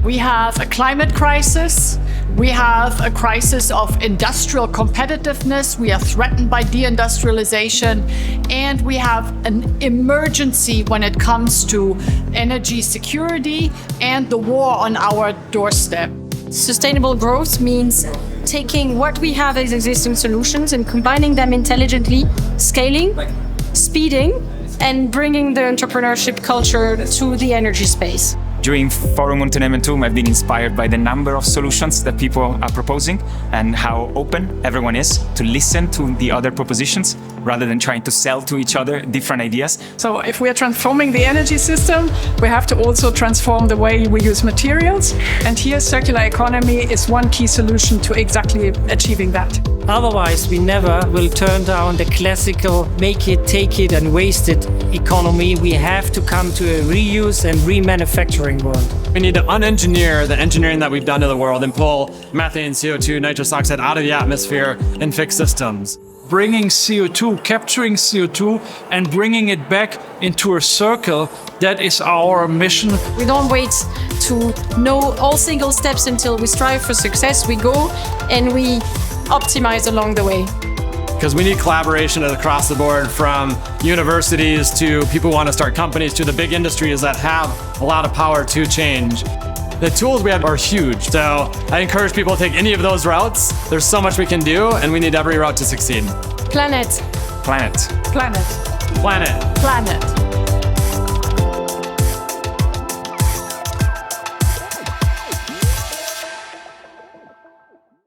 We have a climate crisis. We have a crisis of industrial competitiveness. We are threatened by deindustrialization. And we have an emergency when it comes to energy security and the war on our doorstep. Sustainable growth means taking what we have as existing solutions and combining them intelligently, scaling, speeding, and bringing the entrepreneurship culture to the energy space. During Forum UnternehmerTUM, I've been inspired by the number of solutions that people are proposing and how open everyone is to listen to the other propositions rather than trying to sell to each other different ideas. So if we are transforming the energy system, we have to also transform the way we use materials. And here, circular economy is one key solution to exactly achieving that. Otherwise, we never will turn down the classical make it, take it and waste it economy. We have to come to a reuse and remanufacturing world. We need to unengineer the engineering that we've done to the world and pull methane, CO2, nitrous oxide out of the atmosphere in fixed systems. Bringing CO2, capturing CO2 and bringing it back into a circle, that is our mission. We don't wait to know all single steps until we strive for success. We go and we optimize along the way. Because we need collaboration across the board, from universities to people who want to start companies to the big industries that have a lot of power to change. The tools we have are huge, so I encourage people to take any of those routes. There's so much we can do, and we need every route to succeed. Planet. Planet. Planet. Planet. Planet.